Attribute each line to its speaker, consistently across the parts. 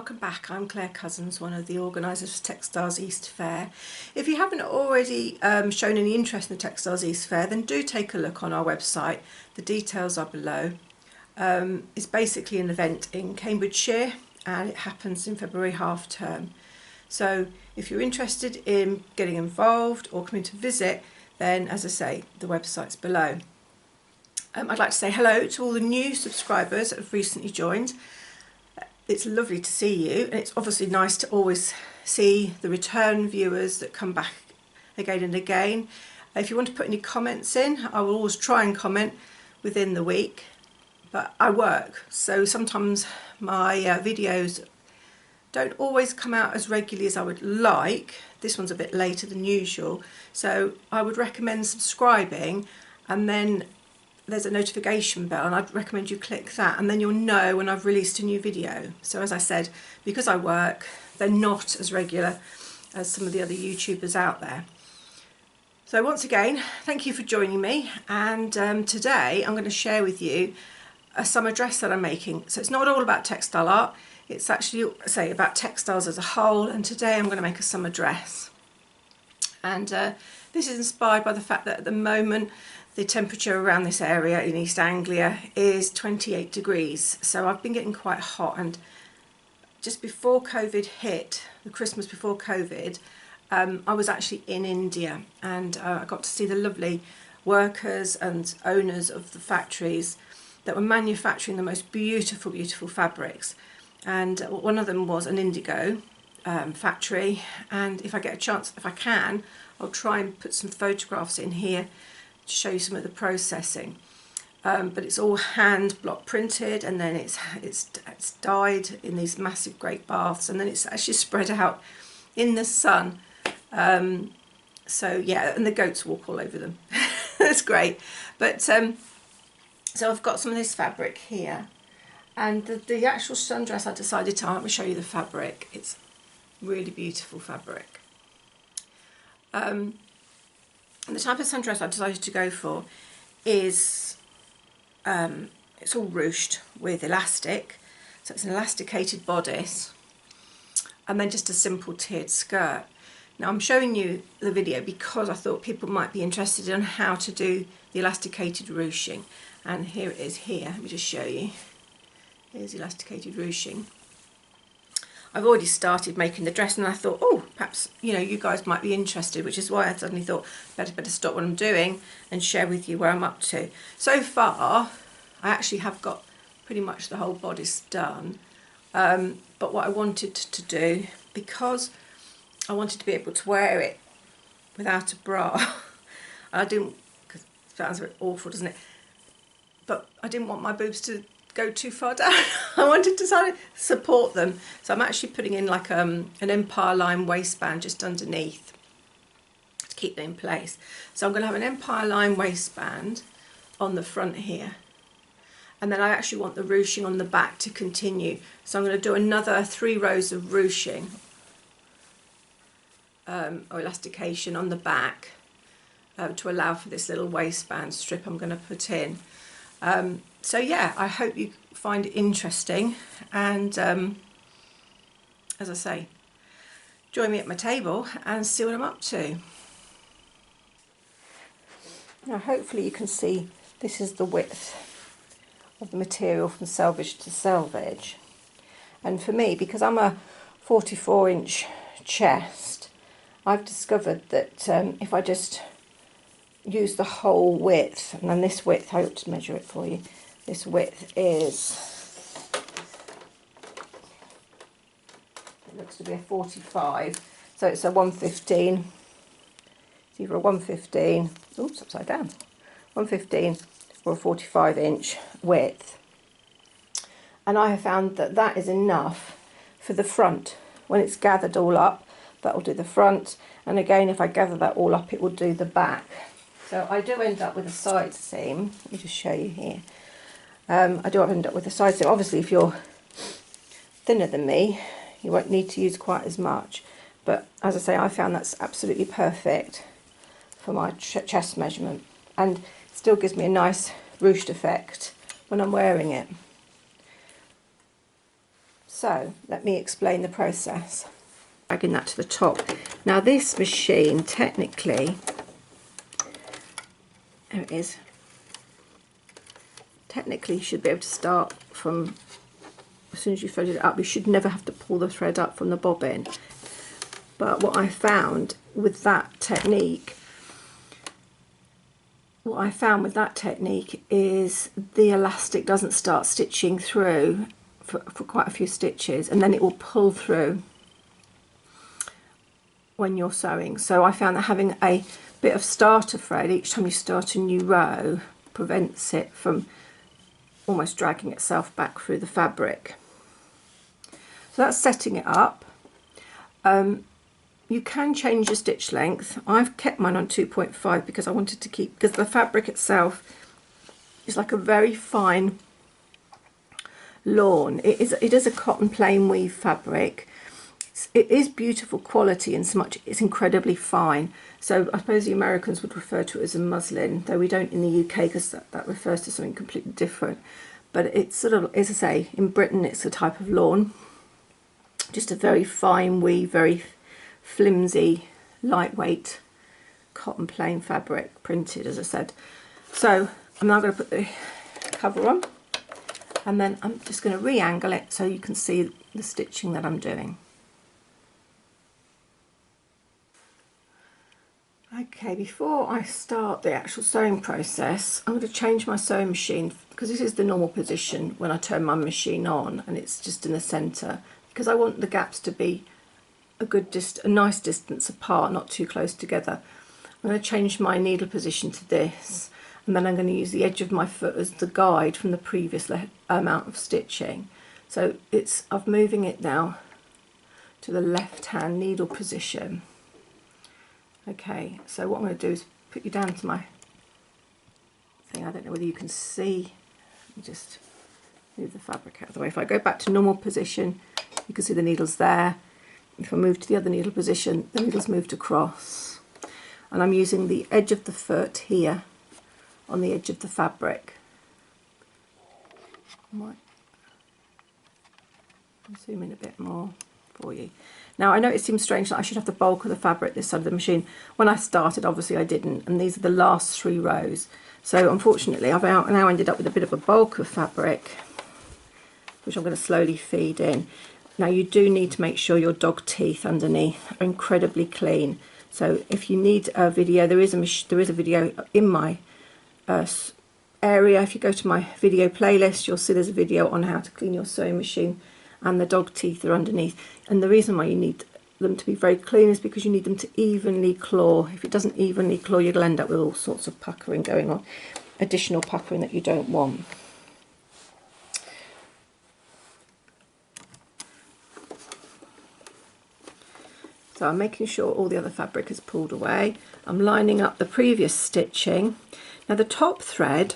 Speaker 1: welcome back. I'm Claire Cousins, one of the organisers of Textiles East Fair. If you haven't already shown any interest in the Textiles East Fair, then do take a look on our website. The details are below. It's basically an event in Cambridgeshire and it happens in February half term. So if you're interested in getting involved or coming to visit, then as I say, the website's below. I'd like to say hello to all the new subscribers that have recently joined. It's lovely to see you, and it's obviously nice to always see the return viewers that come back again and again. If you want to put any comments in, I will always try and comment within the week, but I work, so sometimes my videos don't always come out as regularly as I would like. This one's a bit later than usual, so I would recommend subscribing, and then there's a notification bell and I'd recommend you click that, and then you'll know when I've released a new video. So as I said, because I work, they're not as regular as some of the other YouTubers out there. So once again, thank you for joining me, and today I'm going to share with you a summer dress that I'm making. So it's not all about textile art, it's actually about textiles as a whole, and today I'm going to make a summer dress. And this is inspired by the fact that at the moment the temperature around this area in East Anglia is 28 degrees. So I've been getting quite hot, and just before COVID hit, the Christmas before COVID, I was actually in India, and I got to see the lovely workers and owners of the factories that were manufacturing the most beautiful, beautiful fabrics. And one of them was an indigo factory, and if I get a chance, if I can, I'll try and put some photographs in here to show you some of the processing. But it's all hand block printed, and then it's dyed in these massive great baths, and then it's actually spread out in the sun. So yeah, and the goats walk all over them. That's great. But so I've got some of this fabric here, and the actual sundress I decided to, I'm going to show you the fabric. It's really beautiful fabric. And the type of sundress I decided to go for is, it's all ruched with elastic, so it's an elasticated bodice, and then just a simple tiered skirt. Now I'm showing you the video because I thought people might be interested in how to do the elasticated ruching, and here it is here. Let me just show you. Here's elasticated ruching. I've already started making the dress, and I thought, oh, perhaps, you know, you guys might be interested, which is why I suddenly thought better stop what I'm doing and share with you where I'm up to. So far, I actually have got pretty much the whole bodice done, but what I wanted to do, because I wanted to be able to wear it without a bra, I didn't, because it sounds a bit awful, doesn't it? But I didn't want my boobs to go too far down. I wanted to sort of support them, so I'm actually putting in like an empire line waistband just underneath to keep them in place. So I'm going to have an empire line waistband on the front here, and then I actually want the ruching on the back to continue, so I'm going to do another 3 rows of ruching or elastication on the back to allow for this little waistband strip I'm going to put in. So yeah, I hope you find it interesting, and as I say, join me at my table and see what I'm up to. Now hopefully you can see this is the width of the material from selvage to selvage, and for me, because I'm a 44-inch chest, I've discovered that if I just use the whole width, and then this width, I ought to measure it for you. This width is, it looks to be a 45, so it's a 115. It's either a 115, oops, upside down, 115 or a 45-inch width. And I have found that that is enough for the front. When it's gathered all up, that will do the front, and again, if I gather that all up, it will do the back. So I do end up with a side seam. Let me just show you here. I do end up with a side seam. Obviously, if you're thinner than me, you won't need to use quite as much. But as I say, I found that's absolutely perfect for my chest measurement, and still gives me a nice ruched effect when I'm wearing it. So let me explain the process. Dragging that to the top. Now this machine technically, there it is, technically you should be able to start from as soon as you threaded it up. You should never have to pull the thread up from the bobbin. But what I found with that technique, is the elastic doesn't start stitching through for quite a few stitches, and then it will pull through when you're sewing. So I found that having a bit of starter thread each time you start a new row prevents it from almost dragging itself back through the fabric. So that's setting it up. You can change your stitch length. I've kept mine on 2.5 because I wanted to keep, because the fabric itself is like a very fine lawn. It is a cotton plain weave fabric. It is beautiful quality in so much it's incredibly fine. So I suppose the Americans would refer to it as a muslin, though we don't in the UK because that refers to something completely different. But it's sort of, as I say, in Britain it's a type of lawn. Just a very fine weave, very flimsy, lightweight cotton plain fabric, printed, as I said. So I'm now going to put the cover on, and then I'm just going to re-angle it so you can see the stitching that I'm doing. Okay, before I start the actual sewing process, I'm going to change my sewing machine, because this is the normal position when I turn my machine on, and it's just in the centre, because I want the gaps to be a nice distance apart, not too close together. I'm going to change my needle position to this, and then I'm going to use the edge of my foot as the guide from the previous amount of stitching. So I'm moving it now to the left hand needle position. Okay, so what I'm going to do is put you down to my thing. I don't know whether you can see. Just move the fabric out of the way. If I go back to normal position, you can see the needles there. If I move to the other needle position, the needle's moved across. And I'm using the edge of the foot here on the edge of the fabric. I'll zoom in a bit more for you. Now I know it seems strange that I should have the bulk of the fabric this side of the machine. When I started, obviously I didn't, and these are the last 3 rows. So unfortunately I've now ended up with a bit of a bulk of fabric, which I'm going to slowly feed in. Now you do need to make sure your dog teeth underneath are incredibly clean. So if you need a video, there is a video in my area. If you go to my video playlist, you'll see there's a video on how to clean your sewing machine, and the dog teeth are underneath. And the reason why you need them to be very clean is because you need them to evenly claw. If it doesn't evenly claw, you'll end up with all sorts of puckering going on, additional puckering that you don't want. So I'm making sure all the other fabric is pulled away. I'm lining up the previous stitching. Now the top thread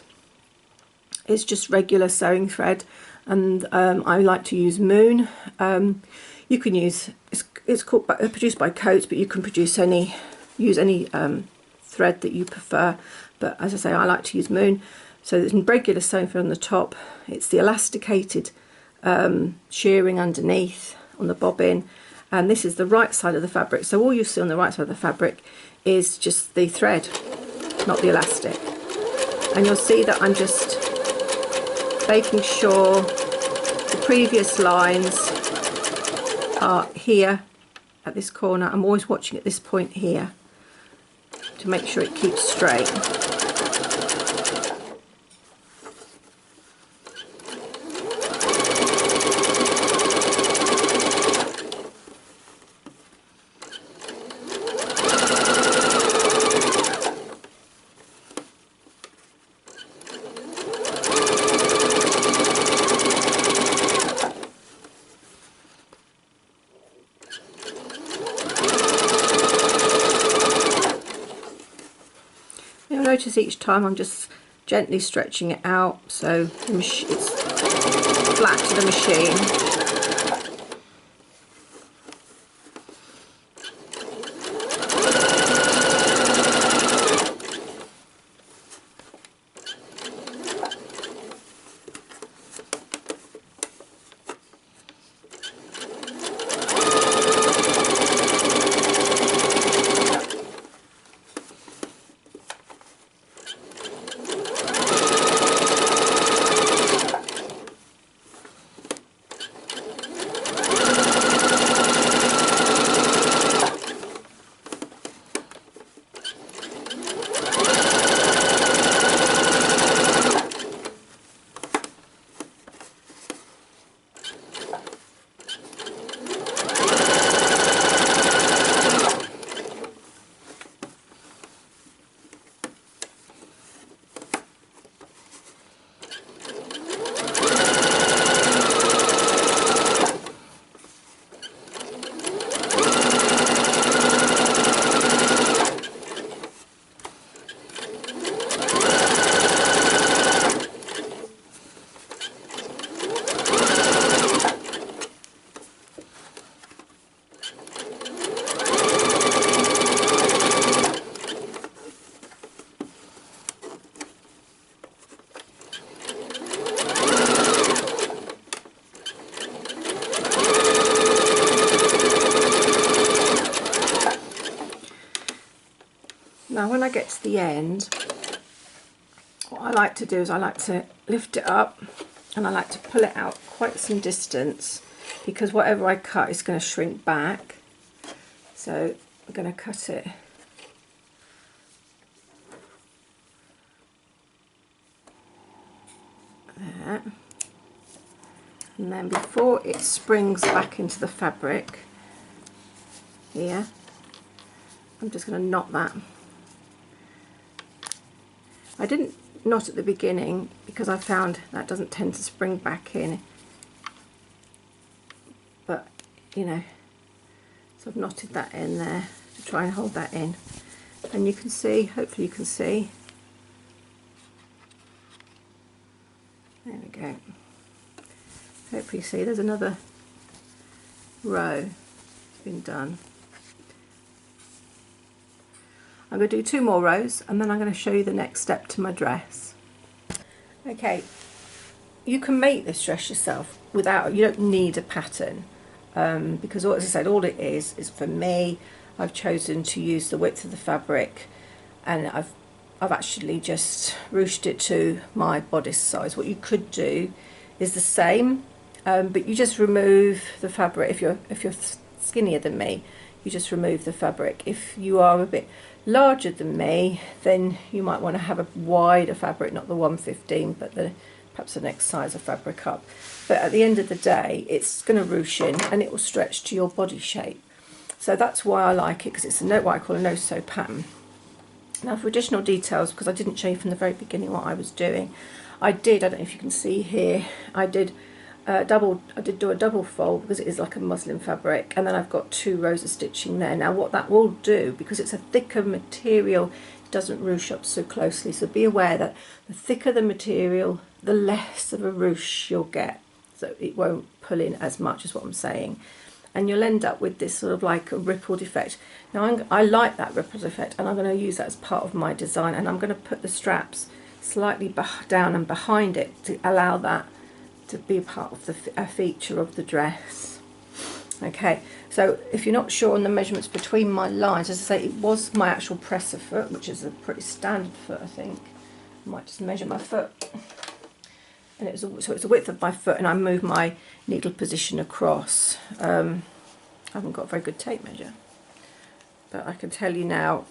Speaker 1: is just regular sewing thread, and I like to use Moon. You can use, it's produced by Coats, but you can use any thread that you prefer. But as I say, I like to use Moon. So there's regular sewing thread on the top. It's the elasticated shearing underneath on the bobbin, and this is the right side of the fabric. So all you see on the right side of the fabric is just the thread, not the elastic. And you'll see that I'm just making sure the previous lines are here at this corner. I'm always watching at this point here to make sure it keeps straight. You'll notice each time I'm just gently stretching it out so it's flat to the machine. Now when I get to the end, what I like to do is I like to lift it up and I like to pull it out quite some distance, because whatever I cut is going to shrink back. So I'm going to cut it there, and then before it springs back into the fabric here, I'm just going to knot that. I didn't knot at the beginning because I found that doesn't tend to spring back in, but you know, so I've knotted that in there to try and hold that in, and you can see, hopefully you can see, there we go, hopefully you see there's another row that's been done. I'm going to do 2 more rows and then I'm going to show you the next step to my dress. Okay, you can make this dress yourself without, you don't need a pattern, because as I said, all it is for me, I've chosen to use the width of the fabric, and I've actually just ruched it to my bodice size. What you could do is the same, but you just remove the fabric. If you're skinnier than me, you just remove the fabric. If you are a bit larger than me, then you might want to have a wider fabric, not the 115, but perhaps the next size of fabric up. But at the end of the day, it's going to ruche in and it will stretch to your body shape. So that's why I like it, because it's what I call a no-sew pattern. Now for additional details, because I didn't show you from the very beginning what I was doing, I don't know if you can see here, I did do a double fold because it is like a muslin fabric, and then I've got 2 rows of stitching there. Now what that will do, because it's a thicker material, it doesn't ruche up so closely, so be aware that the thicker the material, the less of a ruche you'll get, so it won't pull in as much, as what I'm saying, and you'll end up with this sort of like a rippled effect. Now I like that rippled effect, and I'm going to use that as part of my design, and I'm going to put the straps slightly down and behind it to allow that to be a part of a feature of the dress. Okay, so if you're not sure on the measurements between my lines, as I say, it was my actual presser foot, which is a pretty standard foot, I think. I might just measure my foot, and so it's the width of my foot, and I move my needle position across. I haven't got a very good tape measure, but I can tell you now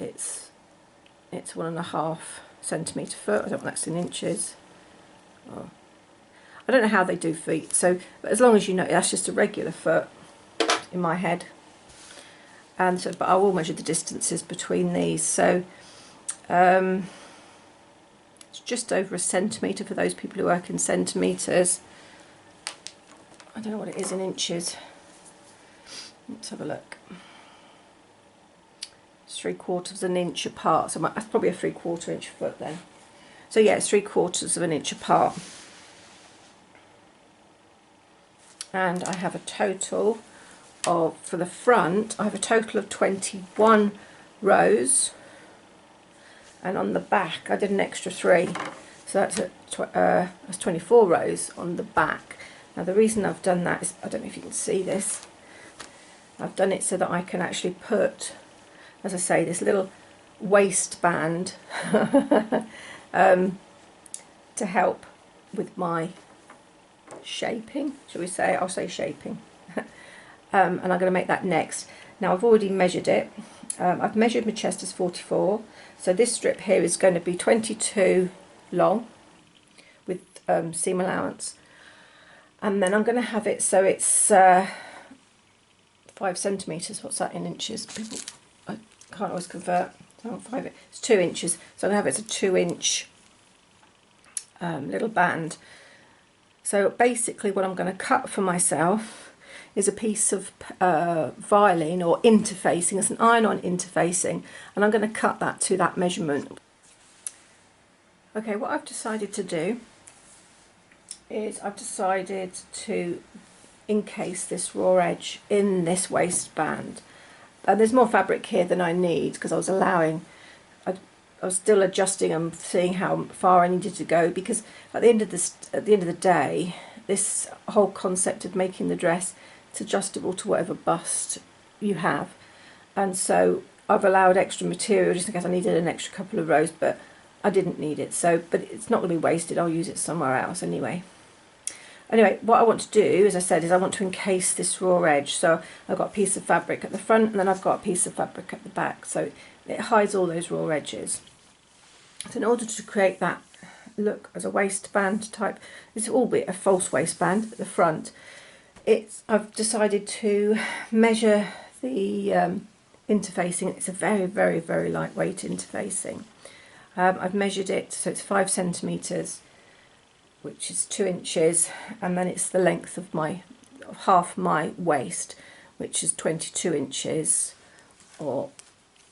Speaker 1: it's 1.5 centimetre foot. I don't know what that's in inches. Oh. I don't know how they do feet, so but as long as you know that's just a regular foot in my head. And so, but I will measure the distances between these. So it's just over 1 centimetre for those people who work in centimetres. I don't know what it is in inches. Let's have a look. It's 3/4 inch apart, so that's probably a 3/4 inch foot then. So yeah, it's 3/4 inch apart. And I have a total of, for the front, I have a total of 21 rows. And on the back, I did an extra 3. So that's 24 rows on the back. Now the reason I've done that is, I don't know if you can see this, I've done it so that I can actually put, as I say, this little waistband to help with my shaping, shall we say? I'll say shaping. And I'm going to make that next. Now I've already measured it. I've measured my chest as 44, so this strip here is going to be 22 long with seam allowance, and then I'm going to have it so it's 5 centimetres. What's that in inches? People, I can't always convert. It's 2 inches, so I'm going to have it as a 2 inch little band. So basically what I'm going to cut for myself is a piece of violin or interfacing. It's an iron-on interfacing, and I'm going to cut that to that measurement. Okay, what I've decided to do is I've decided to encase this raw edge in this waistband. And there's more fabric here than I need, because I was still adjusting and seeing how far I needed to go, because at the end of the day, this whole concept of making the dress, it's adjustable to whatever bust you have, and so I've allowed extra material just in case I needed an extra couple of rows, but I didn't need it, so, but it's not going to be wasted. I'll use it somewhere else anyway. Anyway, what I want to do, as I said, is I want to encase this raw edge. So I've got a piece of fabric at the front, and then I've got a piece of fabric at the back, so it hides all those raw edges. So in order to create that look as a waistband type, this will be a false waistband at the front. I've decided to measure the interfacing. It's a very, very, very lightweight interfacing. I've measured it, so it's 5 centimetres, which is 2 inches, and then it's the length of half my waist, which is 22 inches, or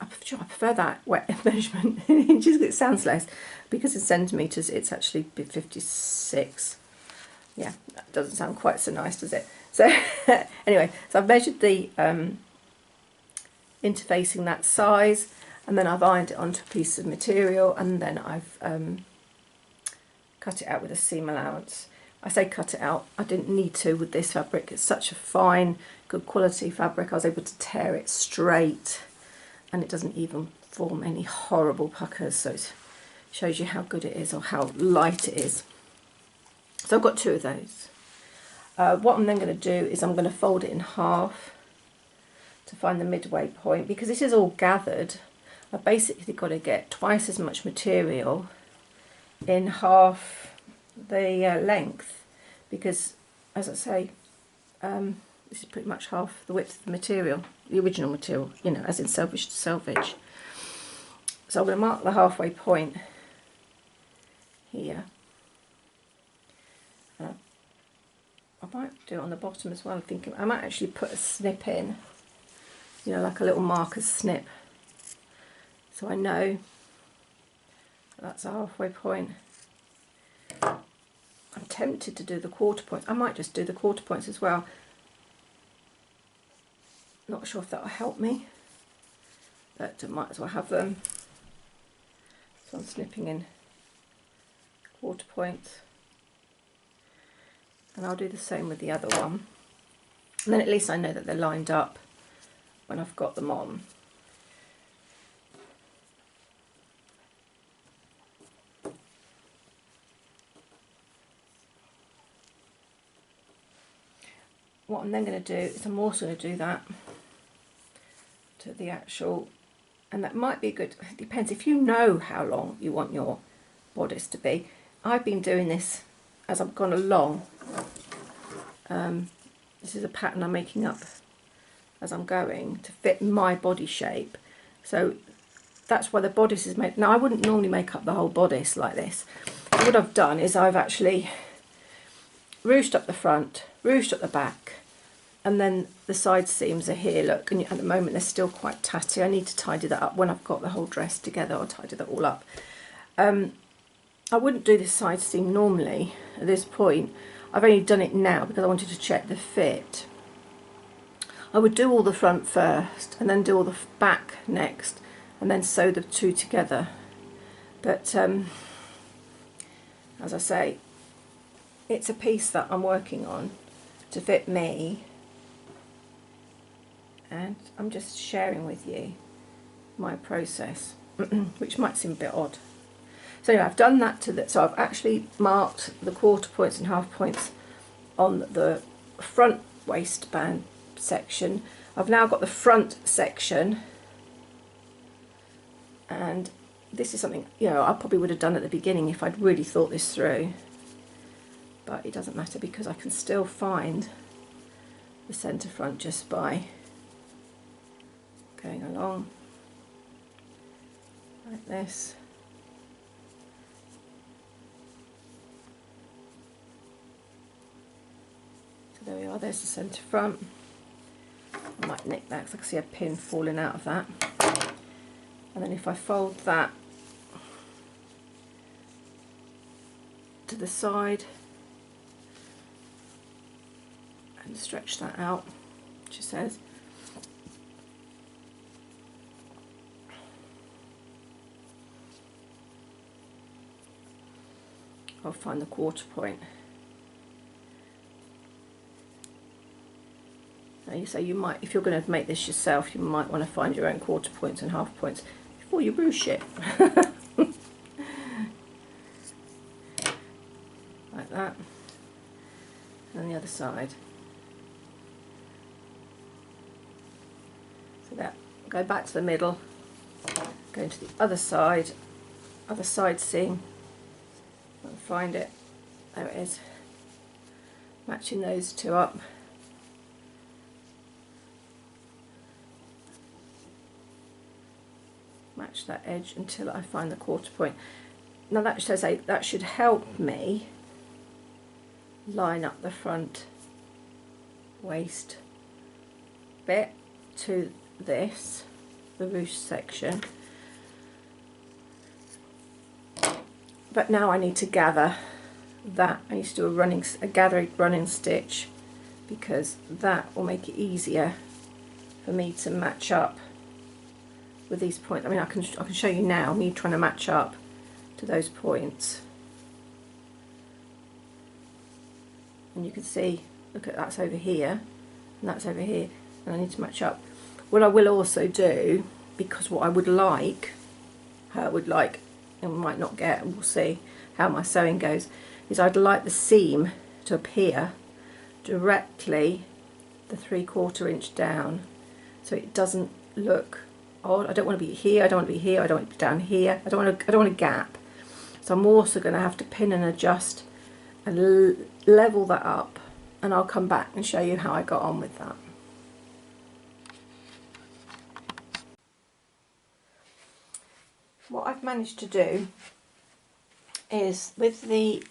Speaker 1: I prefer that measurement in inches, it sounds less, because in centimetres it's actually 56. Yeah, that doesn't sound quite so nice, does it? So anyway, so I've measured the interfacing that size, and then I've ironed it onto a piece of material, and then I've cut it out with a seam allowance. I say cut it out, I didn't need to with this fabric. It's such a fine, good quality fabric. I was able to tear it straight, and it doesn't even form any horrible puckers, so it shows you how good it is, or how light it is. So I've got 2 of those. What I'm then going to do is I'm going to fold it in half to find the midway point. Because this is all gathered, I've basically got to get twice as much material in half the length, because, as I say, this is pretty much half the width of the material, the original material, you know, as in selvage to selvage. So I'm going to mark the halfway point here. I might do it on the bottom as well. I'm thinking I might actually put a snip in, you know, like a little marker snip, so I know that's a halfway point. I'm tempted to do the quarter points. I might just do the quarter points as well. Not sure if that will help me, but I might as well have them. So I'm snipping in quarter points, and I'll do the same with the other one. And then at least I know that they're lined up when I've got them on. What I'm then going to do is I'm also going to do that to the actual, and that might be good, it depends if you know how long you want your bodice to be. I've been doing this as I've gone along. This is a pattern I'm making up as I'm going to fit my body shape, so that's why the bodice is made. Now I wouldn't normally make up the whole bodice like this. What I've done is I've actually ruched up the front, ruched up the back, and then the side seams are here, look, and at the moment they're still quite tatty. I need to tidy that up when I've got the whole dress together. I'll tidy that all up. I wouldn't do this side seam normally at this point. I've only done it now because I wanted to check the fit. I would do all the front first and then do all the back next, and then sew the two together. But as I say, it's a piece that I'm working on to fit me, and I'm just sharing with you my process, which might seem a bit odd. So anyway, I've done that to the, so I've actually marked the quarter points and half points on the front waistband section. I've now got the front section, and this is something, you know, I probably would have done at the beginning if I'd really thought this through, but it doesn't matter because I can still find the centre front just by going along like this. So there we are, there's the centre front. I might nick that because I can see a pin falling out of that. And then if I fold that to the side and stretch that out, which it says, I'll find the quarter point. So you might, if you're going to make this yourself, you might want to find your own quarter points and half points before you ruche it. Like that. And the other side. So that, go back to the middle, go into the other side seam, and find it. There it is. Matching those two up. Match that edge until I find the quarter point. Now that should help me line up the front waist bit to this, the ruche section. But now I need to gather that. I need to do a gathering running stitch, because that will make it easier for me to match up with these points. I mean, I can show you now me trying to match up to those points, and you can see, look at, that's over here and that's over here, and I need to match up. What I will also do, because what I would like, how I would like, and might not get, and we'll see how my sewing goes, is I'd like the seam to appear directly the 3/4 inch down, so it doesn't look odd. I don't want to be here, I don't want to be here, I don't want to be down here, I don't want a gap. So I'm also going to have to pin and adjust and level that up, and I'll come back and show you how I got on with that. What I've managed to do is, with the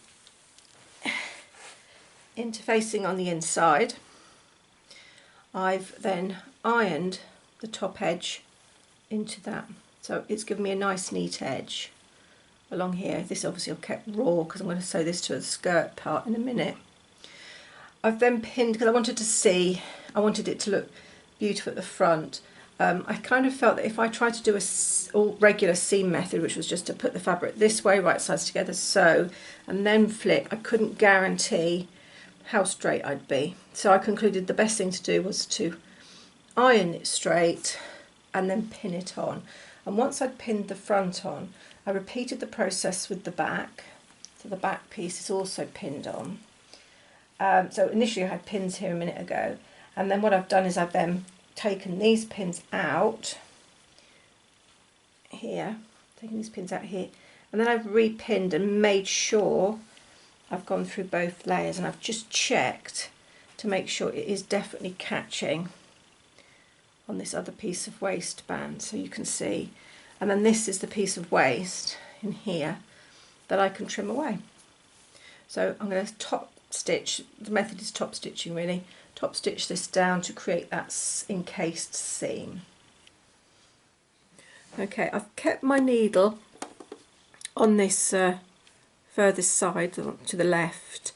Speaker 1: interfacing on the inside, I've then ironed the top edge into that, so it's given me a nice neat edge along here. This obviously I've kept raw because I'm going to sew this to the skirt part in a minute. I've then pinned, because I wanted it to look beautiful at the front. I kind of felt that if I tried to do a regular seam method, which was just to put the fabric this way, right sides together, sew, and then flip, I couldn't guarantee how straight I'd be. So I concluded the best thing to do was to iron it straight and then pin it on. And once I'd pinned the front on, I repeated the process with the back. So the back piece is also pinned on. So initially I had pins here a minute ago, and then what I've done is I've then taken these pins out here, and then I've repinned and made sure I've gone through both layers, and I've just checked to make sure it is definitely catching on this other piece of waistband, so you can see. And then this is the piece of waist in here that I can trim away. So I'm going to top stitch, the method is top stitching really, top stitch this down to create that encased seam. Okay, I've kept my needle on this furthest side to the left,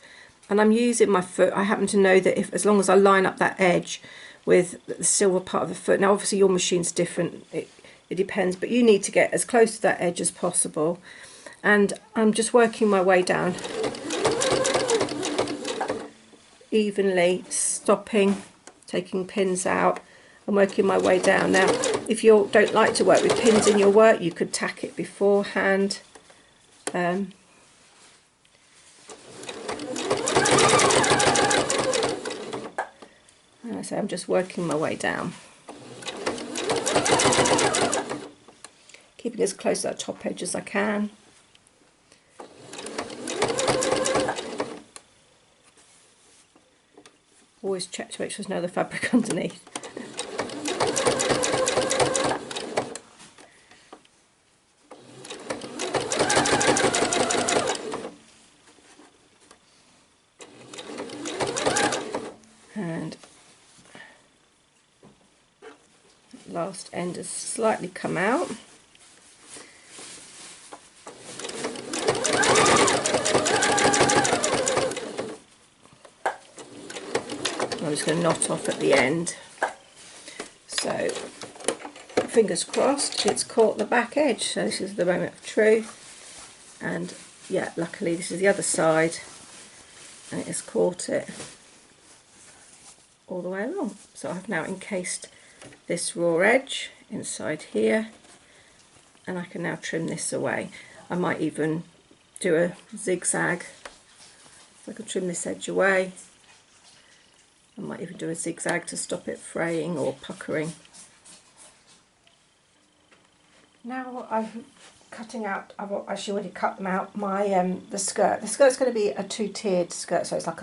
Speaker 1: and I'm using my foot. I happen to know that as long as I line up that edge with the silver part of the foot, now obviously your machine's different, it depends, but you need to get as close to that edge as possible. And I'm just working my way down evenly, stopping, taking pins out and working my way down. Now if you don't like to work with pins in your work, you could tack it beforehand. So I'm just working my way down, keeping as close to that top edge as I can. Always check to make sure there's no other fabric underneath. And last end has slightly come out. I'm just going to knot off at the end. So fingers crossed it's caught the back edge. So this is the moment of truth, and yeah, luckily this is the other side and it has caught it all the way along. So I've now encased this raw edge inside here, and I can now trim this away. I might even do a zigzag, so I can trim this edge away. I might even do a zigzag to stop it fraying or puckering. Now I'm cutting out, I've actually already cut them out, my the skirt. The skirt's going to be a two-tiered skirt, so it's like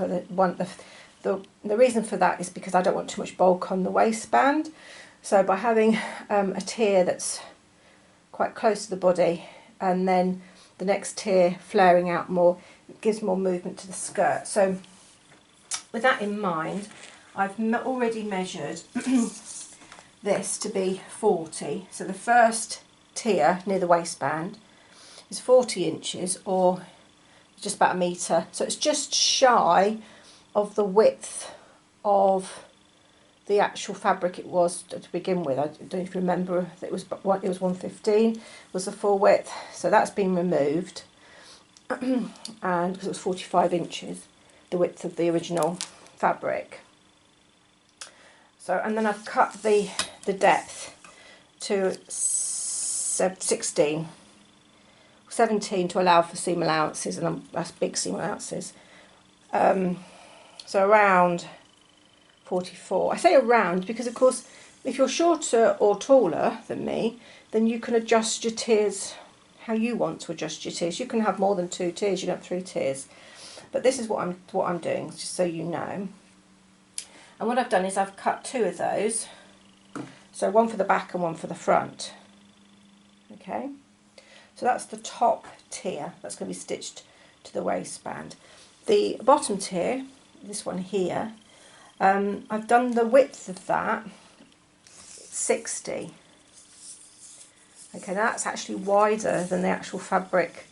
Speaker 1: the reason for that is because I don't want too much bulk on the waistband. So by having a tier that's quite close to the body, and then the next tier flaring out more, it gives more movement to the skirt. So with that in mind, I've already measured this to be 40. So the first tier near the waistband is 40 inches, or just about a metre. So it's just shy of the width of the actual fabric it was to begin with. I don't know if you remember that it was 115 was the full width, so that's been removed, and because it was 45 inches the width of the original fabric. So, and then I've cut the depth to 17 to allow for seam allowances, and that's big seam allowances. So around 44. I say around because, of course, if you're shorter or taller than me, then you can adjust your tiers how you want to adjust your tiers. You can have more than 2 tiers, you can have 3 tiers. But this is what I'm doing, just so you know. And what I've done is I've cut 2 of those. So one for the back and one for the front. Okay. So that's the top tier. That's going to be stitched to the waistband. The bottom tier, this one here, I've done the width of that 60. Okay, now that's actually wider than the actual fabric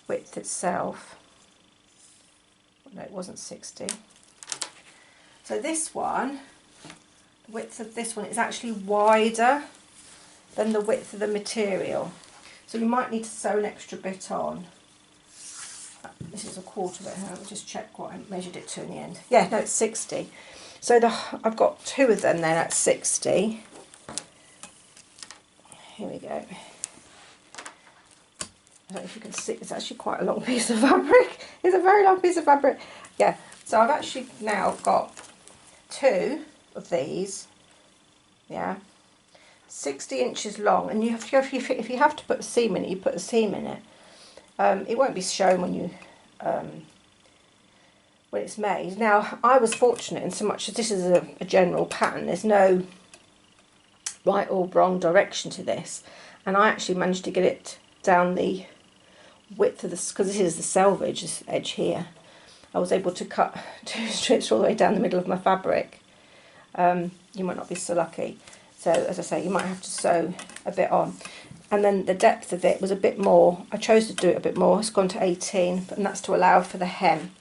Speaker 1: width itself. No, it wasn't 60. So this one, the width of this one is actually wider than the width of the material. So you might need to sew an extra bit on. This is a quarter bit. I'll just check what I measured it to in the end. Yeah, no, it's 60. So I've got 2 of them then at 60. Here we go. I don't know if you can see, it's actually quite a long piece of fabric. It's a very long piece of fabric. Yeah, so I've actually now got 2 of these. Yeah, 60 inches long, and if you have to put a seam in it, you put a seam in it. It won't be shown when it's made. Now, I was fortunate in so much as this is a general pattern. There's no right or wrong direction to this, and I actually managed to get it down the width of this, because this is the selvage, this edge here. I was able to cut 2 strips all the way down the middle of my fabric. You might not be so lucky. So, as I say, you might have to sew a bit on. And then the depth of it was a bit more. I chose to do it a bit more. It's gone to 18, and that's to allow for the hem.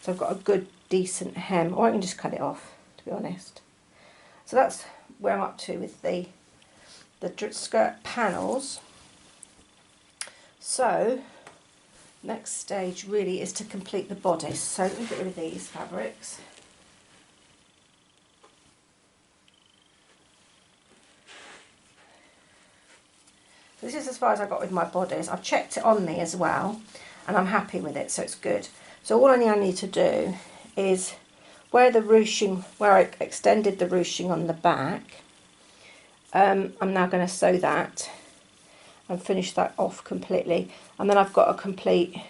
Speaker 1: So I've got a good, decent hem. Or I can just cut it off, to be honest. So that's where I'm up to with the skirt panels. So, next stage really is to complete the bodice. So let me get rid of these fabrics. This is as far as I got with my bodice. I've checked it on me as well, and I'm happy with it, so it's good. So all I need to do is where I extended the ruching on the back, I'm now going to sew that and finish that off completely, and then I've got a complete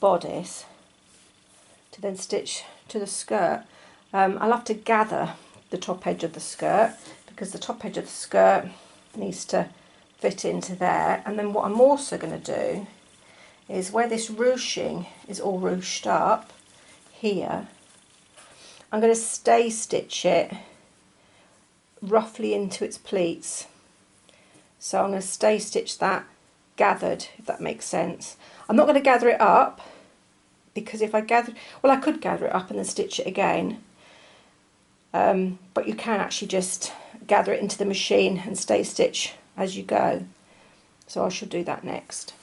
Speaker 1: bodice to then stitch to the skirt. I'll have to gather the top edge of the skirt, because the top edge of the skirt needs to fit into there. And then what I'm also going to do is where this ruching is all ruched up here, I'm going to stay stitch it roughly into its pleats. So I'm going to stay stitch that gathered, if that makes sense. I'm not going to gather it up, because if I gather, well, I could gather it up and then stitch it again, but you can actually just gather it into the machine and stay stitch as you go. So I shall do that next.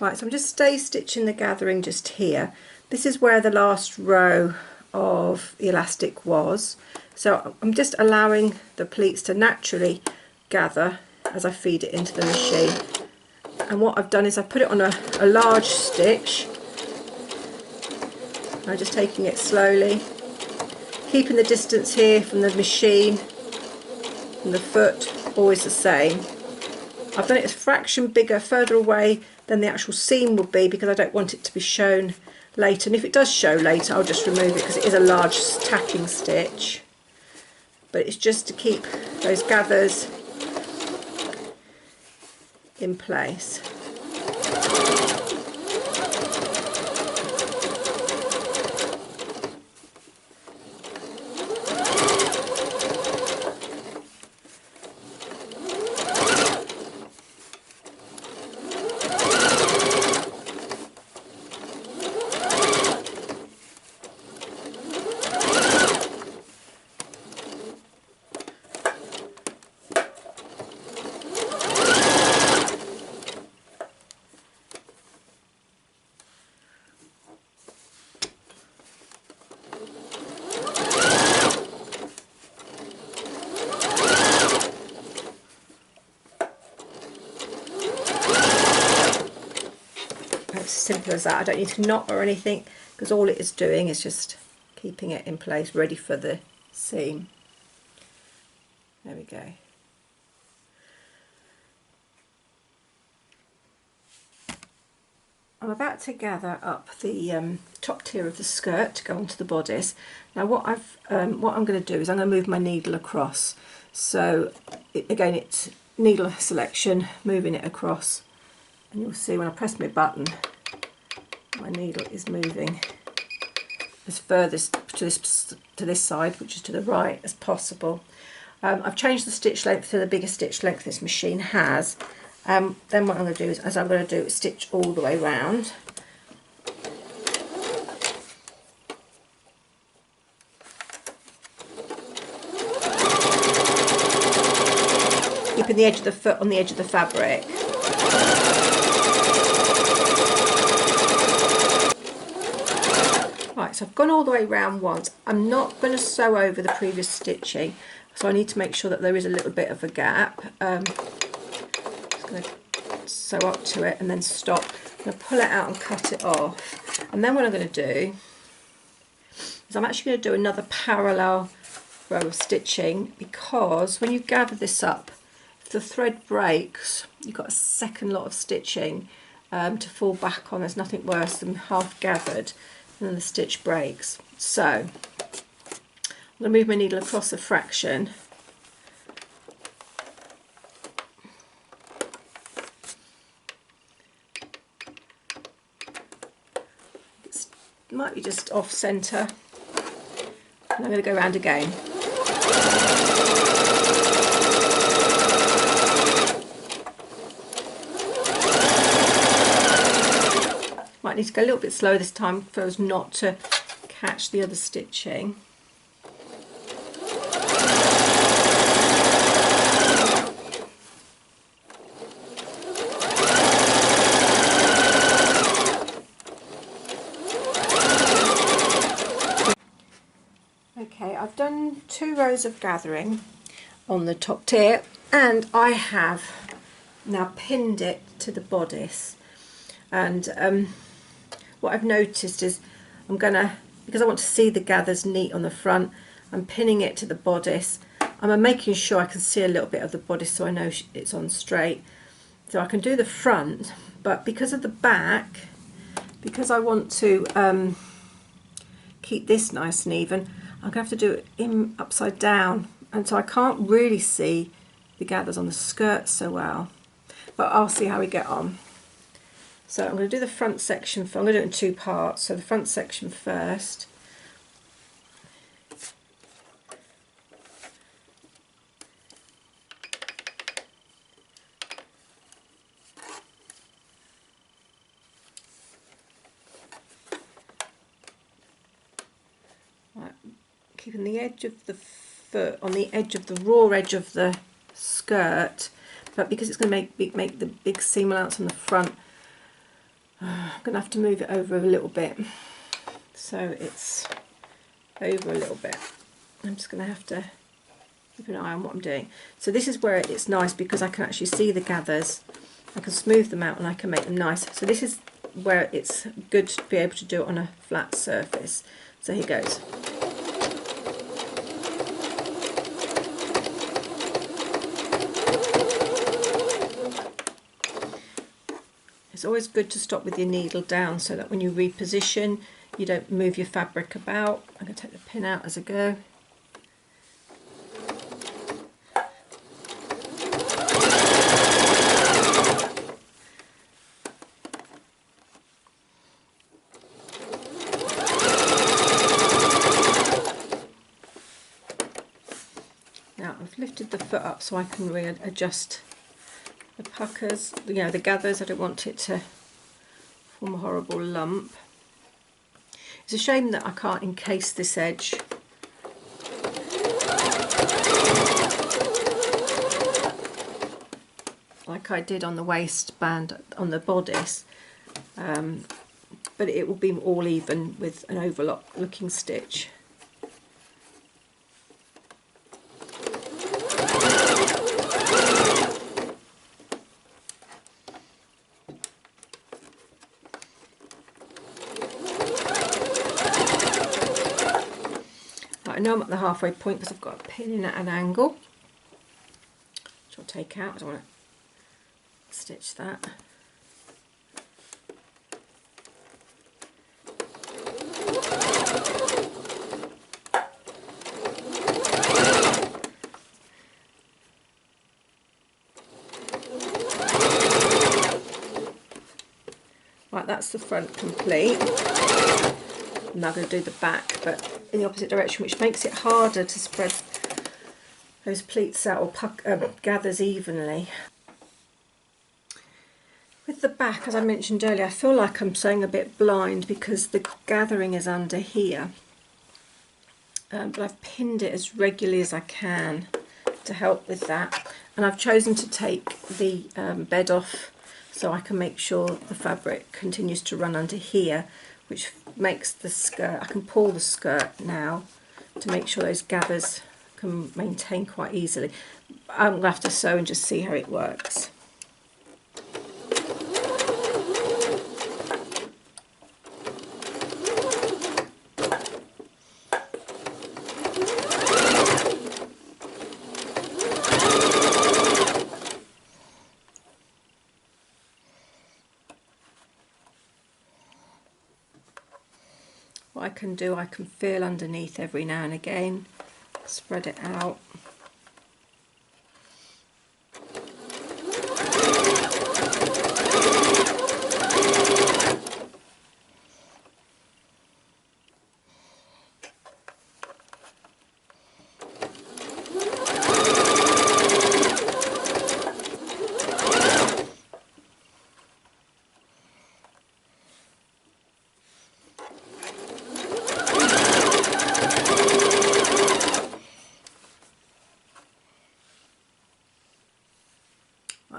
Speaker 1: Right, so I'm just stay stitching the gathering just here. this is where the last row of the elastic was. So I'm just allowing the pleats to naturally gather as I feed it into the machine. And what I've done is I've put it on a large stitch. I'm just taking it slowly, keeping the distance here from the machine and the foot always the same. I've done it a fraction bigger, further away than the actual seam would be, because I don't want it to be shown later. And if it does show later, I'll just remove it because it is a large tacking stitch. But it's just to keep those gathers in place. Simple as that. I don't need to knot or anything, because all it is doing is just keeping it in place, ready for the seam. There we go. I'm about to gather up the top tier of the skirt to go onto the bodice. Now what I'm going to do is I'm going to move my needle across. So again, it's needle selection, moving it across, and you'll see when I press my button, my needle is moving as furthest to this side, which is to the right, as possible. I've changed the stitch length to the biggest stitch length this machine has. Then what I'm going to do is, stitch all the way round. Keeping the edge of the foot on the edge of the fabric. Right, so I've gone all the way round once. I'm not going to sew over the previous stitching, so I need to make sure that there is a little bit of a gap. Just going to sew up to it and then stop. I'm going to pull it out and cut it off. And then what I'm going to do is I'm actually going to do another parallel row of stitching, because when you gather this up, if the thread breaks, you've got a second lot of stitching to fall back on. There's nothing worse than half gathered and then the stitch breaks. So I'm going to move my needle across a fraction. It might be just off centre. And I'm going to go around again. Might need to go a little bit slower this time so as not to catch the other stitching. Okay, I've done 2 rows of gathering on the top tier, and I have now pinned it to the bodice. And what I've noticed is because I want to see the gathers neat on the front, I'm pinning it to the bodice. I'm making sure I can see a little bit of the bodice so I know it's on straight. So I can do the front, but because of the back, because I want to keep this nice and even, I'm going to have to do it upside down, and so I can't really see the gathers on the skirt so well, but I'll see how we get on. So I'm going to do the front section. I'm going to do it in 2 parts. So the front section first. Right, keeping the edge of the foot on the edge of the raw edge of the skirt, but because it's going to make the big seam allowance on the front, I'm going to have to move it over a little bit. so it's over a little bit. I'm just going to have to keep an eye on what I'm doing. So this is where it's nice because I can actually see the gathers, I can smooth them out and I can make them nice. So this is where it's good to be able to do it on a flat surface. So here goes. It's always good to stop with your needle down so that when you reposition you don't move your fabric about. I'm going to take the pin out as I go. Now I've lifted the foot up so I can readjust the puckers, you know, the gathers. I don't want it to form a horrible lump. It's a shame that I can't encase this edge. Like I did on the waistband on the bodice, but it will be all even with an overlock looking stitch. I know I'm at the halfway point because I've got a pin in at an angle, which I'll take out. I don't want to stitch that. Right, that's the front complete. I'm now going to do the back, but in the opposite direction, which makes it harder to spread those pleats out or gathers evenly. With the back, as I mentioned earlier, I feel like I'm sewing a bit blind because the gathering is under here, but I've pinned it as regularly as I can to help with that, and I've chosen to take the bed off so I can make sure the fabric continues to run under here, which makes the skirt, I can pull the skirt now to make sure those gathers can maintain quite easily. I'm going to have to sew and just see how it works. What I can do, I can feel underneath every now and again, spread it out.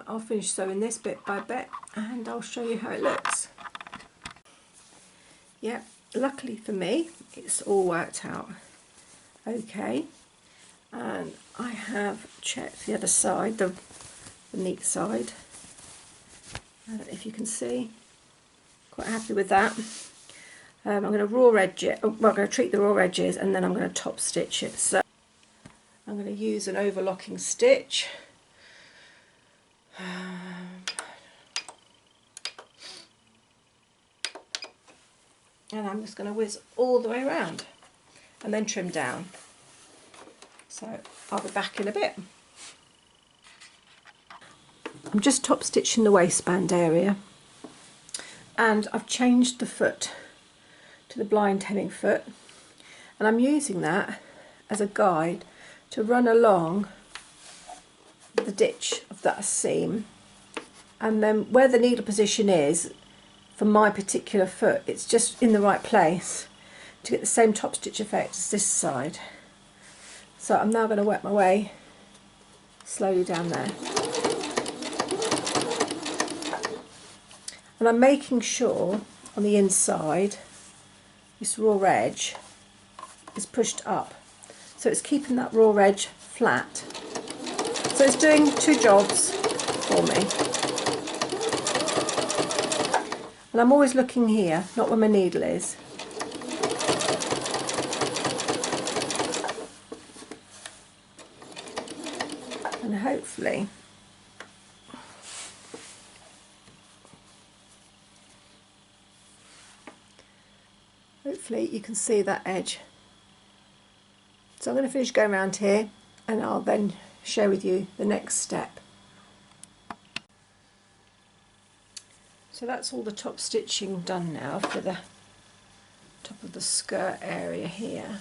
Speaker 1: I'll finish sewing this bit by bit and I'll show you how it looks. Yeah, luckily for me it's all worked out okay, and I have checked the other side, the neat side, if you can see. Quite happy with that. I'm going to raw edge it, well, I'm going to treat the raw edges and then I'm going to top stitch it. So I'm going to use an overlocking stitch. And I'm just going to whiz all the way around and then trim down. So I'll be back in a bit. I'm just top stitching the waistband area, and I've changed the foot to the blind hemming foot, and I'm using that as a guide to run along the ditch of that seam, and then where the needle position is for my particular foot, it's just in the right place to get the same top stitch effect as this side. So I'm now going to work my way slowly down there, and I'm making sure on the inside this raw edge is pushed up. So it's keeping that raw edge flat. So it's doing two jobs for me. And I'm always looking here, not where my needle is. And hopefully you can see that edge. So I'm going to finish going around here and I'll then share with you the next step. So that's all the top stitching done now for the top of the skirt area here.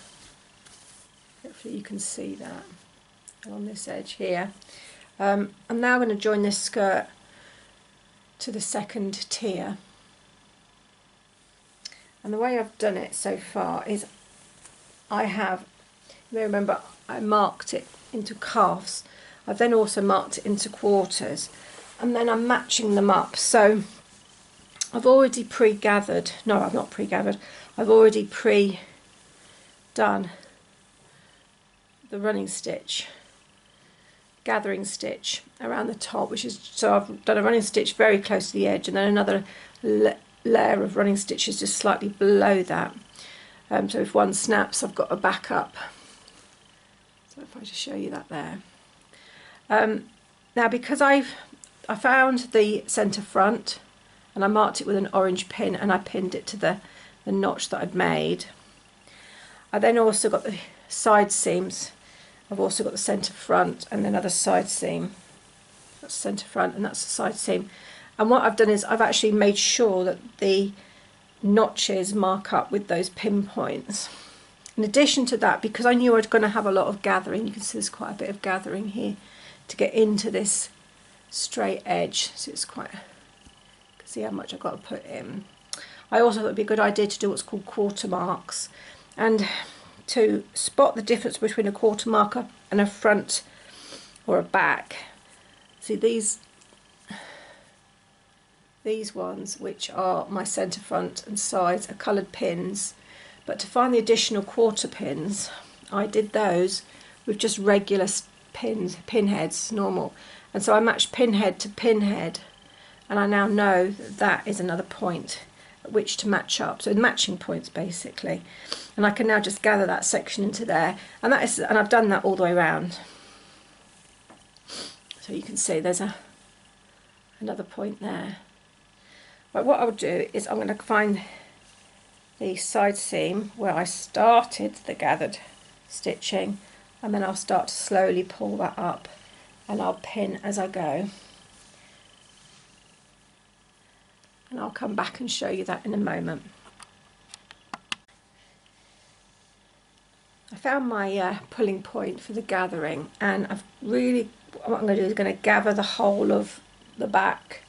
Speaker 1: Hopefully you can see that on this edge here. I'm now going to join this skirt to the second tier. And the way I've done it so far is I have, you may remember, I marked it into calves. I've then also marked it into quarters, and then I'm matching them up. So I've already pre-gathered, no, I've not pre-gathered, I've already pre-done the running stitch, gathering stitch around the top, which is, so I've done a running stitch very close to the edge and then another layer of running stitches just slightly below that. So if one snaps, I've got a backup. So if I just show you that there. Now because I found the centre front and I marked it with an orange pin and I pinned it to the notch that I'd made. I then also got the side seams. I've also got the centre front and another side seam. That's centre front and that's the side seam. And what I've done is I've actually made sure that the notches mark up with those pinpoints. In addition to that, because I knew I was going to have a lot of gathering, you can see there's quite a bit of gathering here to get into this straight edge. So it's quite, you can see how much I've got to put in. I also thought it'd be a good idea to do what's called quarter marks, and to spot the difference between a quarter marker and a front or a back. See these ones, which are my centre front and sides, are coloured pins, but to find the additional quarter pins I did those with just regular pins, pinheads, normal, and so I matched pinhead to pinhead, and I now know that that is another point at which to match up, so matching points basically, and I can now just gather that section into there, and that is, and I've done that all the way around. So you can see there's another point there. But what I'll do is I'm going to find the side seam where I started the gathered stitching, and then I'll start to slowly pull that up and I'll pin as I go. And I'll come back and show you that in a moment. I found my pulling point for the gathering, and I've really, what I'm going to do is going to gather the whole of the back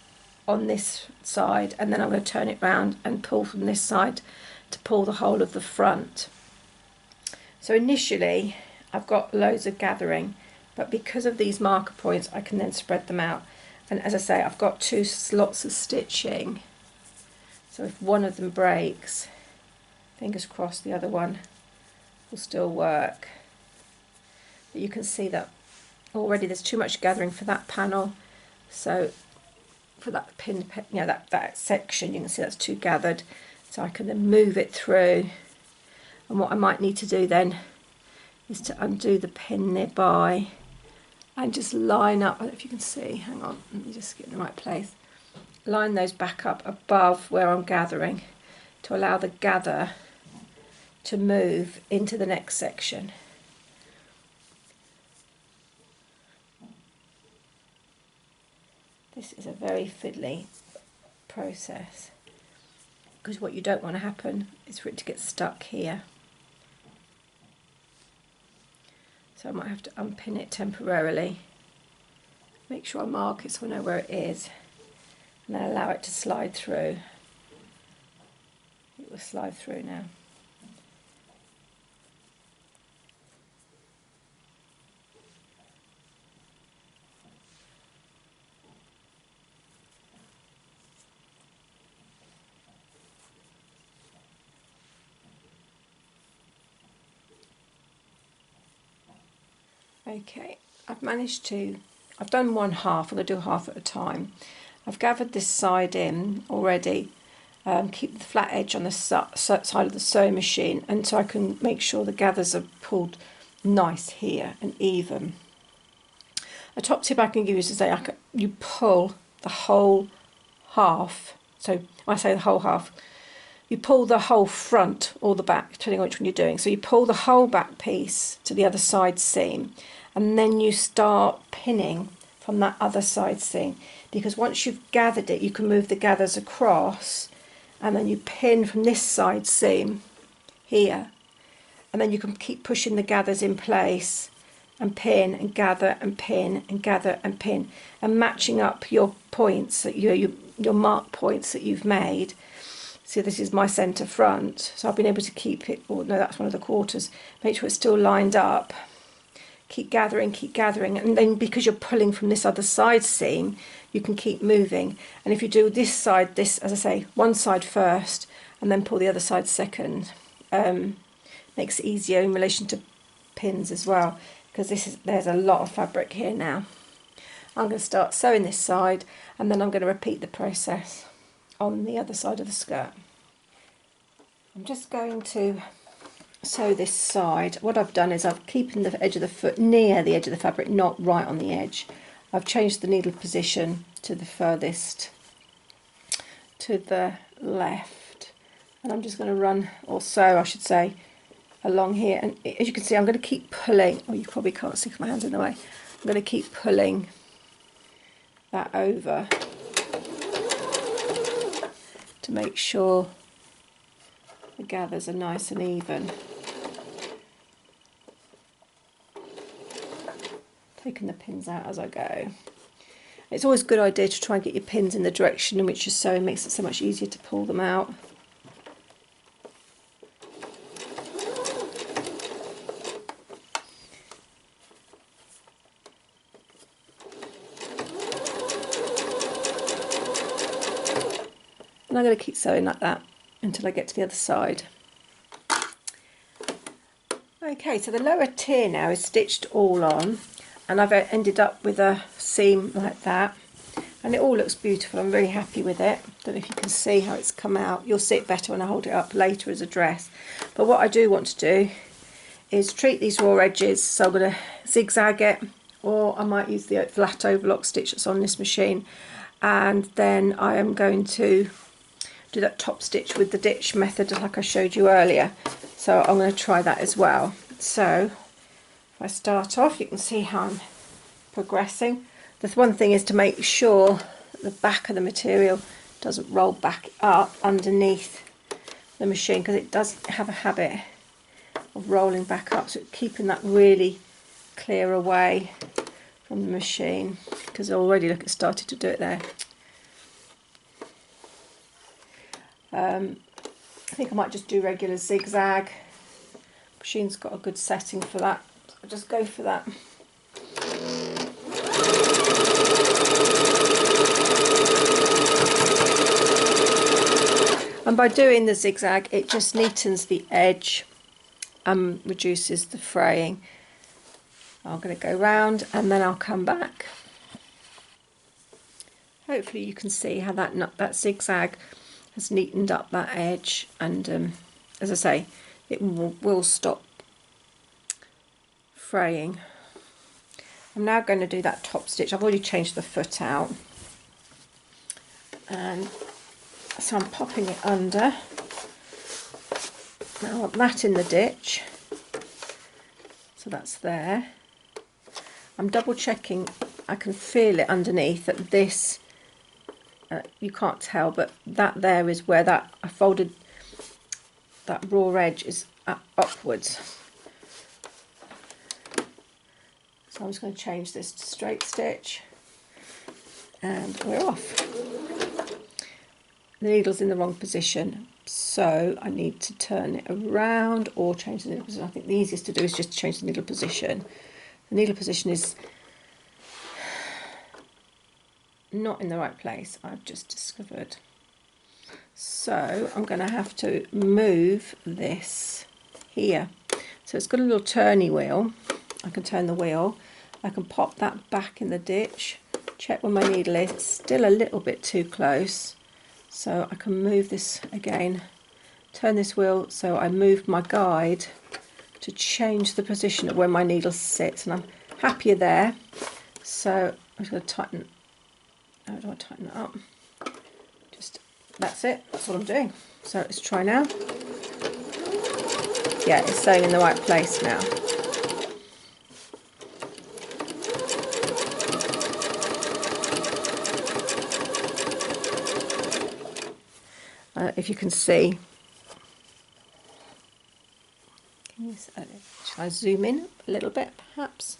Speaker 1: on this side, and then I'm going to turn it round and pull from this side to pull the whole of the front. So initially I've got loads of gathering, but because of these marker points I can then spread them out, and as I say, I've got two slots of stitching, so if one of them breaks, fingers crossed the other one will still work. But you can see that already there's too much gathering for that panel, so for that pin, you know, that section, you can see that's too gathered, so I can then move it through. And what I might need to do then is to undo the pin nearby and just line up, I don't know if you can see, hang on, let me just get in the right place, line those back up above where I'm gathering to allow the gather to move into the next section. This is a very fiddly process, because what you don't want to happen is for it to get stuck here. So I might have to unpin it temporarily, make sure I mark it so I know where it is, and then allow it to slide through. It will slide through now. Okay, I've done one half. I'm going to do half at a time. I've gathered this side in already. Keep the flat edge on the side of the sewing machine, and so I can make sure the gathers are pulled nice here and even. A top tip I can give you is to say you pull the whole half. So when I say the whole half, you pull the whole front or the back, depending on which one you're doing. So you pull the whole back piece to the other side seam, and then you start pinning from that other side seam, because once you've gathered it, you can move the gathers across, and then you pin from this side seam here, and then you can keep pushing the gathers in place and pin and gather and pin and gather and pin, and matching up your points, that your mark points that you've made. See, this is my centre front, so I've been able to keep it, oh no, that's one of the quarters, make sure it's still lined up. Keep gathering, and then because you're pulling from this other side seam, you can keep moving. And if you do this side, as I say, one side first, and then pull the other side second, makes it easier in relation to pins as well, because there's a lot of fabric here now. I'm going to start sewing this side, and then I'm going to repeat the process on the other side of the skirt. I'm just going to sew this side. What I've done is I've keeping the edge of the foot near the edge of the fabric, not right on the edge. I've changed the needle position to the furthest to the left, and I'm just going to run, or sew I should say, along here. And as you can see, I'm going to keep pulling, oh you probably can't see because my hand's in the way, I'm going to keep pulling that over to make sure the gathers are nice and even. Taking the pins out as I go. It's always a good idea to try and get your pins in the direction in which you're sewing, makes it so much easier to pull them out. And I'm going to keep sewing like that until I get to the other side. Okay, so the lower tier now is stitched all on, and I've ended up with a seam like that, and it all looks beautiful. I'm very happy with it. Don't know if you can see how it's come out. You'll see it better when I hold it up later as a dress. But what I do want to do is treat these raw edges, so I'm going to zigzag it, or I might use the flat overlock stitch that's on this machine, and then I am going to do that top stitch with the ditch method like I showed you earlier. So I'm going to try that as well. So if I start off, you can see how I'm progressing. The one thing is to make sure the back of the material doesn't roll back up underneath the machine, because it does have a habit of rolling back up, so keeping that really clear away from the machine, because already look, it started to do it there. I think I might just do regular zigzag. Machine's got a good setting for that, so I'll just go for that. And by doing the zigzag, it just neatens the edge and reduces the fraying. I'm going to go round and then I'll come back. Hopefully you can see how that zigzag has neatened up that edge, and as I say, it will stop fraying. I'm now going to do that top stitch. I've already changed the foot out, and so I'm popping it under. Now I want that in the ditch, so that's there. I'm double checking, I can feel it underneath that this, you can't tell, but that there is where that I folded, that raw edge is upwards. So I'm just going to change this to straight stitch, and we're off. The needle's in the wrong position, so I need to turn it around or change the needle position. I think the easiest to do is just change the needle position. The needle position is not in the right place, I've just discovered. So I'm going to have to move this here. So it's got a little turny wheel, I can turn the wheel. I can pop that back in the ditch, check where my needle is. It's still a little bit too close, so I can move this again, turn this wheel so I move my guide to change the position of where my needle sits, and I'm happier there. So I'm just going to tighten. How do I tighten that up? Just, that's it, that's what I'm doing. So let's try now. Yeah, it's staying in the right place now. If you can see, shall I zoom in a little bit perhaps?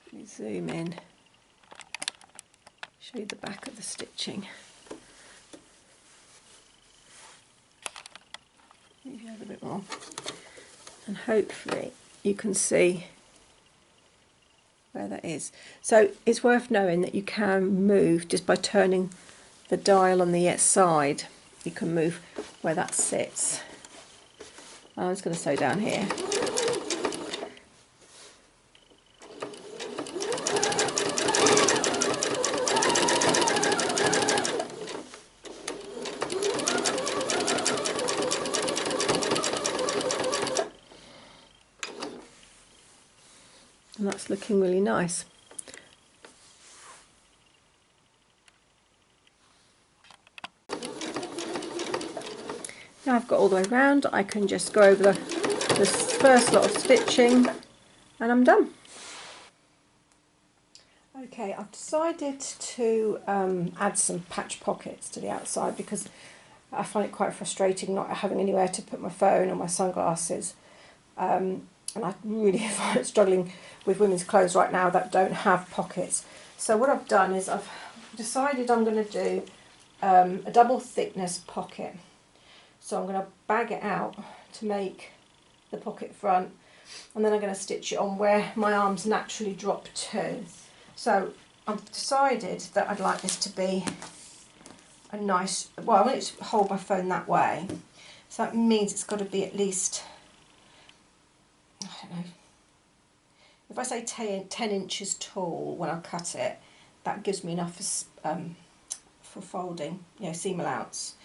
Speaker 1: Let me zoom in, show you the back of the stitching. Maybe add a bit more, and hopefully you can see where that is. So it's worth knowing that you can move just by turning the dial on the side. You can move where that sits. I'm just going to sew down here. And that's looking really nice. Now I've got all the way around, I can just go over this first lot of stitching and I'm done. Okay, I've decided to add some patch pockets to the outside because I find it quite frustrating not having anywhere to put my phone or my sunglasses. And I really find struggling with women's clothes right now that don't have pockets. So what I've done is I've decided I'm going to do a double thickness pocket. So I'm going to bag it out to make the pocket front, and then I'm going to stitch it on where my arms naturally drop to. So I've decided that I'd like this to be a nice, well, I want it to hold my phone that way. So that means it's got to be at least, I don't know, if I say 10 inches tall when I cut it, that gives me enough for folding, you know, seam allowance.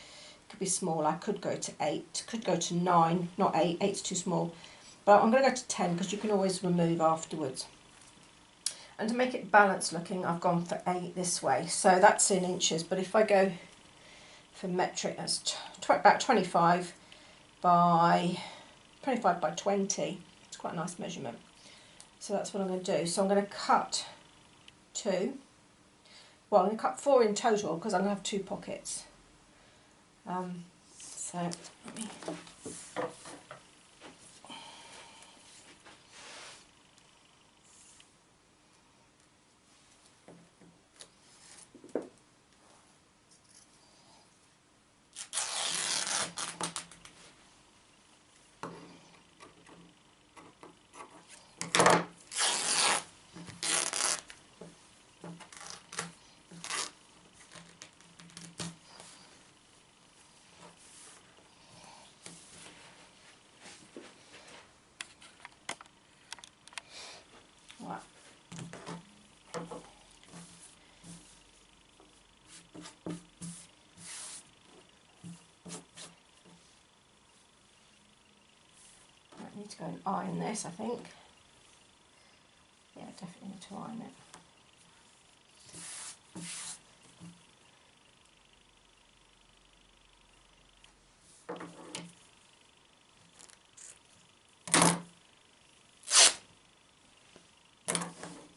Speaker 1: Could be smaller, I could go to 8, could go to 9, not 8, 8's too small. But I'm going to go to 10 because you can always remove afterwards. And to make it balanced looking, I've gone for 8 this way. So that's in inches, but if I go for metric, that's about 25 by 20. It's quite a nice measurement. So that's what I'm going to do. So I'm going to cut 2. Well, I'm going to cut 4 in total because I'm going to have 2 pockets. So let me. I need to go and iron this, I think. Yeah, definitely need to iron it.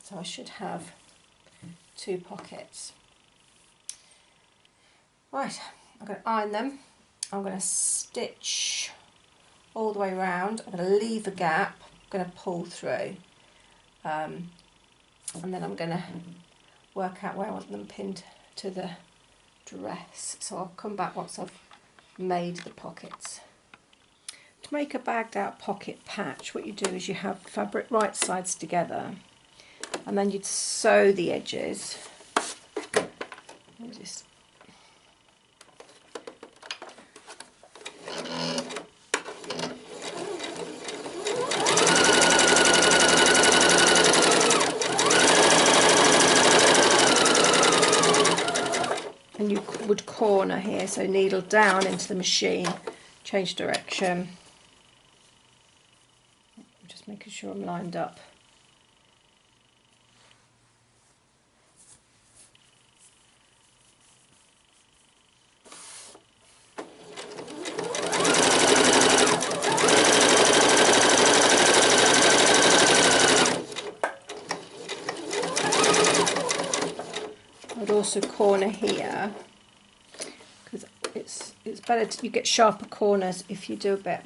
Speaker 1: So I should have 2 pockets. Right, I'm going to iron them. I'm going to stitch all the way around. I'm going to leave a gap. I'm going to pull through. And then I'm going to work out where I want them pinned to the dress. So I'll come back once I've made the pockets. To make a bagged out pocket patch, what you do is you have fabric right sides together, and then you'd sew the edges. Just would corner here, so needle down into the machine, change direction. I'm just making sure I'm lined up. I'd also corner here, because it's better you get sharper corners if you do a bit.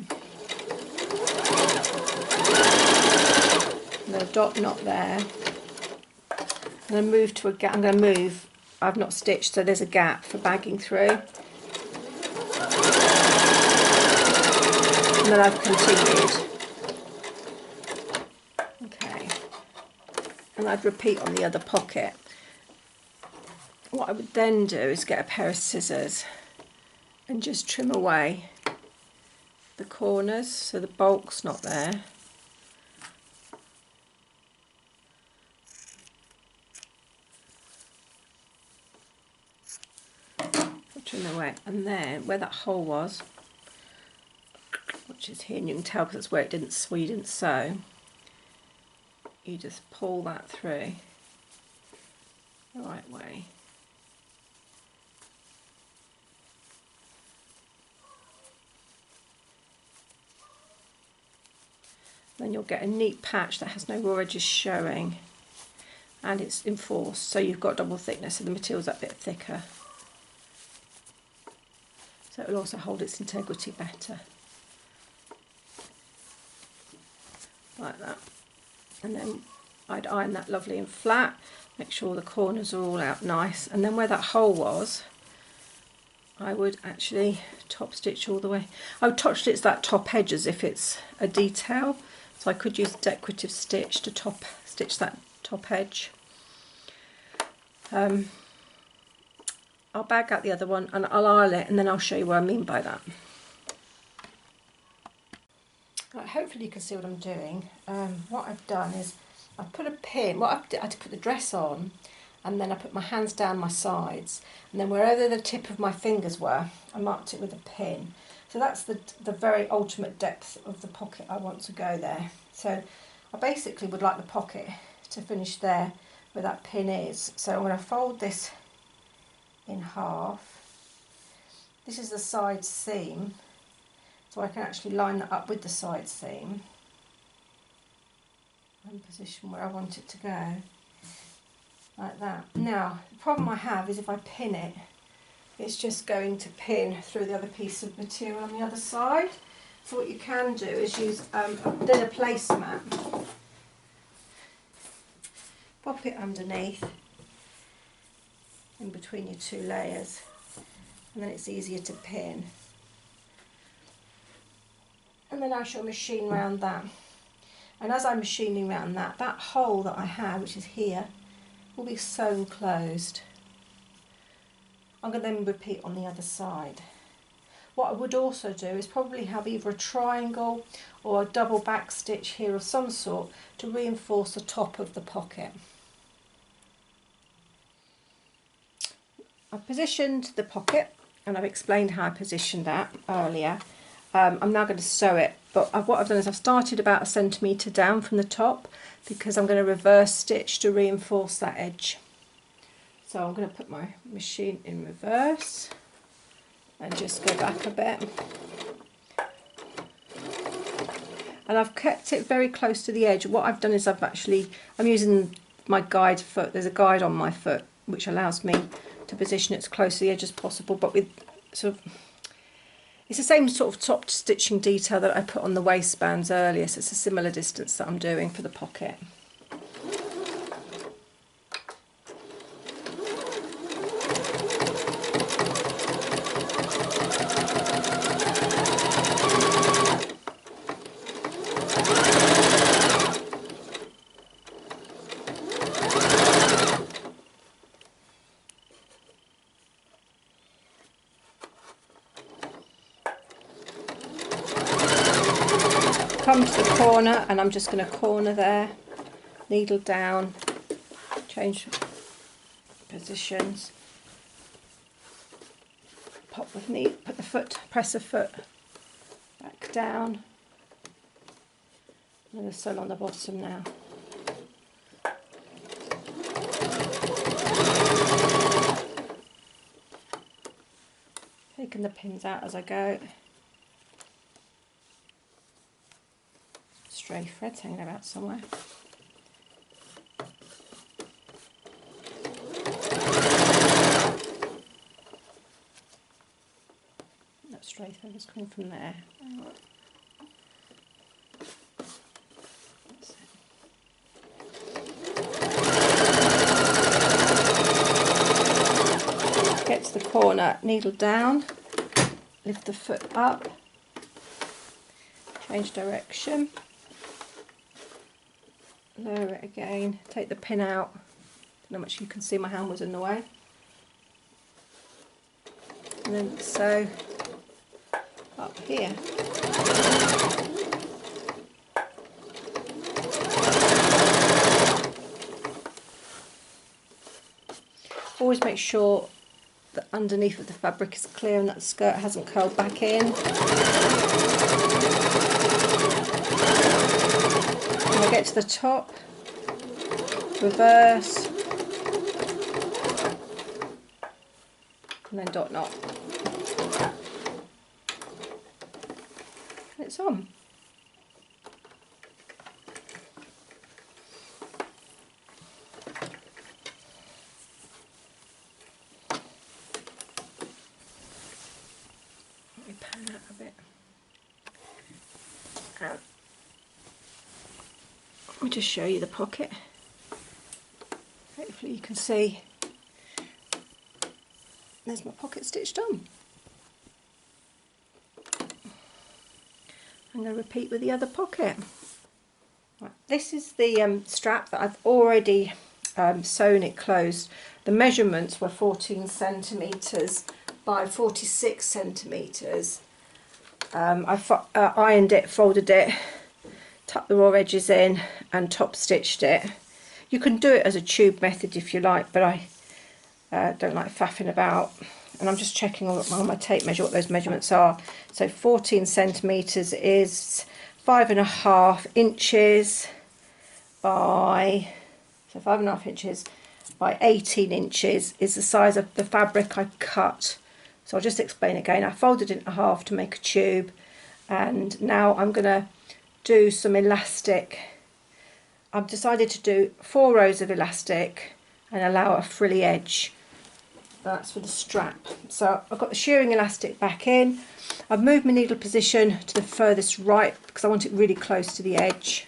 Speaker 1: The dot knot there. I'm going to move to a gap. I'm going to move. I've not stitched, so there's a gap for bagging through. And then I've continued. Okay. And I'd repeat on the other pocket. What I would then do is get a pair of scissors and just trim away the corners so the bulk's not there. Trim away, and then where that hole was, which is here, and you can tell because it's where you didn't sew, you just pull that through the right way. Then you'll get a neat patch that has no raw edges showing, and it's enforced, so you've got double thickness, so the material's a bit thicker. So it will also hold its integrity better. Like that. And then I'd iron that lovely and flat, make sure the corners are all out nice, and then where that hole was, I would actually top stitch all the way. I would top stitch that top edge as if it's a detail. So I could use a decorative stitch to top stitch that top edge. I'll bag out the other one and I'll iron it, and then I'll show you what I mean by that. Right, hopefully you can see what I'm doing. What I've done is I've put a pin. What I had to put the dress on, and then I put my hands down my sides, and then wherever the tip of my fingers were, I marked it with a pin. So that's the very ultimate depth of the pocket I want to go there. So I basically would like the pocket to finish there where that pin is. So I'm going to fold this in half. This is the side seam, so I can actually line that up with the side seam and position where I want it to go, like that. Now, the problem I have is if I pin it, it's just going to pin through the other piece of material on the other side. So what you can do is use a thinner placemat, pop it underneath in between your two layers, and then it's easier to pin. And then I shall machine round that. And as I'm machining round that, that hole that I have, which is here, will be sewn closed. I'm going to then repeat on the other side. What I would also do is probably have either a triangle or a double back stitch here of some sort to reinforce the top of the pocket. I've positioned the pocket, and I've explained how I positioned that earlier. I'm now going to sew it, but what I've done is I've started about 1 centimetre down from the top, because I'm going to reverse stitch to reinforce that edge. So I'm going to put my machine in reverse and just go back a bit. And I've kept it very close to the edge. What I've done is I'm using my guide foot. There's a guide on my foot which allows me to position it as close to the edge as possible, but with sort of, it's the same sort of top stitching detail that I put on the waistbands earlier, so it's a similar distance that I'm doing for the pocket. Come to the corner, and I'm just going to corner there, needle down, change positions, pop the knee, put the foot, press the foot back down. And the sew on the bottom now. Taking the pins out as I go. Stray threads hanging about somewhere. That stray thread is coming from there. Get to the corner, needle down, lift the foot up, change direction, lower it again, take the pin out. Don't know how much you can see, my hand was in the way. And then sew up here. Always make sure that underneath of the fabric is clear and that the skirt hasn't curled back in. And I get to the top, reverse, and then dot knot. And it's on. Pan out a bit. Let me just show you the pocket. Hopefully you can see. There's my pocket stitched on. I'm going to repeat with the other pocket. Right, this is the strap that I've already sewn it closed. The measurements were 14 centimetres by 46 centimetres. I ironed it, folded it, tucked the raw edges in and top stitched it. You can do it as a tube method if you like, but I don't like faffing about. And I'm just checking on my tape measure what those measurements are. So 14 centimetres is 5.5 inches by, so 5.5 inches by 18 inches is the size of the fabric I cut. So I'll just explain again. I folded it in half to make a tube, and now I'm going to do some elastic. I've decided to do 4 rows of elastic and allow a frilly edge. That's for the strap. So I've got the shearing elastic back in. I've moved my needle position to the furthest right because I want it really close to the edge,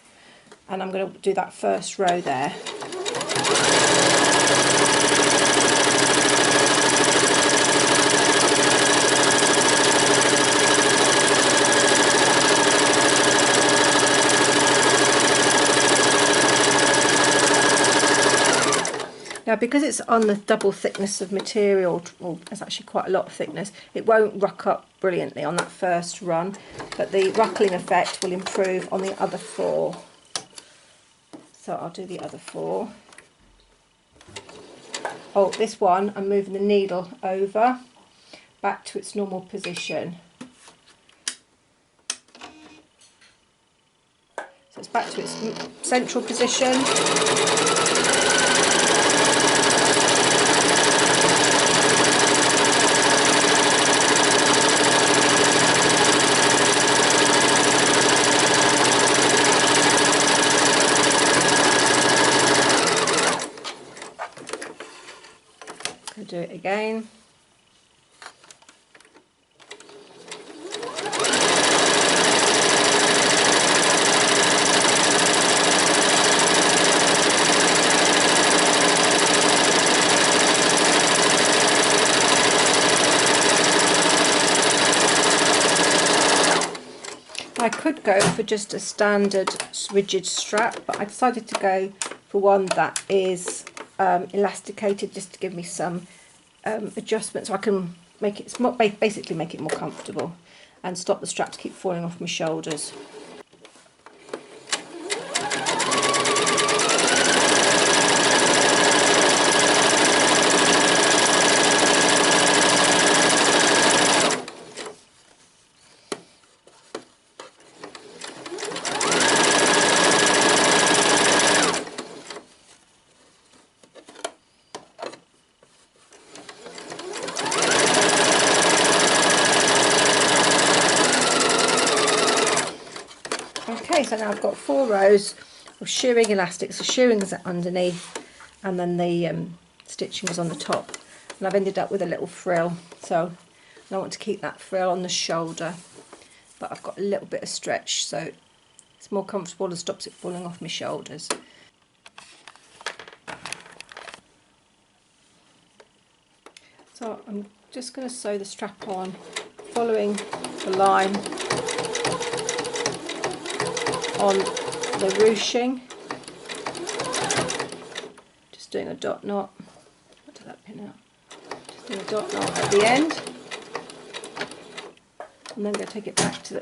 Speaker 1: and I'm going to do that first row there. Now, because it's on the double thickness of material, well, there's actually quite a lot of thickness, it won't ruck up brilliantly on that first run, but the ruckling effect will improve on the other 4. So I'll do the other 4. Oh, this one, I'm moving the needle over, back to its normal position. So it's back to its central position. Do it again. I could go for just a standard rigid strap, but I decided to go for one that is elasticated, just to give me some adjustment, so I can make it basically make it more comfortable and stop the strap to keep falling off my shoulders. So now I've got 4 rows of shirring elastics. The shirring is underneath and then the stitching is on the top. And I've ended up with a little frill, so I want to keep that frill on the shoulder, but I've got a little bit of stretch so it's more comfortable and stops it falling off my shoulders. So I'm just going to sew the strap on, following the line on the ruching, just doing a dot knot. What did that pin out? Just doing a dot knot at the end, and then I'm going to take it back to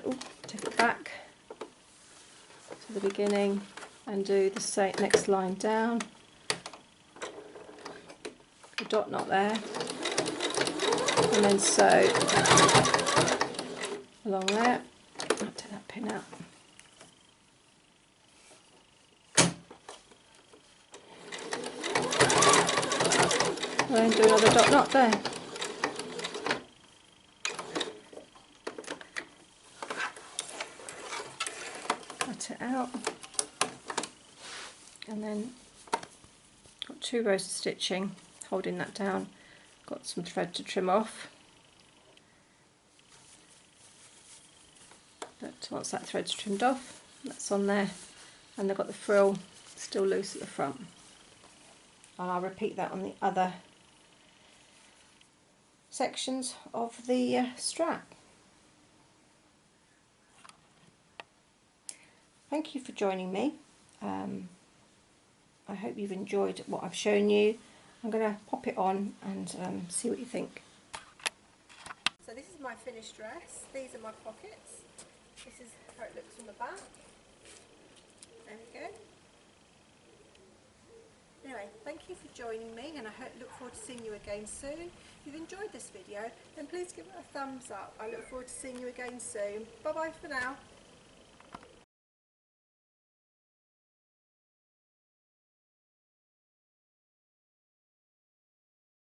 Speaker 1: the beginning and do the same next line down. A dot knot there, and then sew along there. I'll take that pin out. And then do another dot knot there. Cut it out, and then got 2 rows of stitching holding that down. Got some thread to trim off, but once that thread's trimmed off, that's on there, and I've got the frill still loose at the front, and I'll repeat that on the other sections of the strap. Thank you for joining me. I hope you've enjoyed what I've shown you. I'm going to pop it on and see what you think. So this is my finished dress. These are my pockets. This is how it looks from the back. There we go. Anyway, thank you for joining me, and I look forward to seeing you again soon. If you've enjoyed this video, then please give it a thumbs up. I look forward to seeing you again soon. Bye bye for now.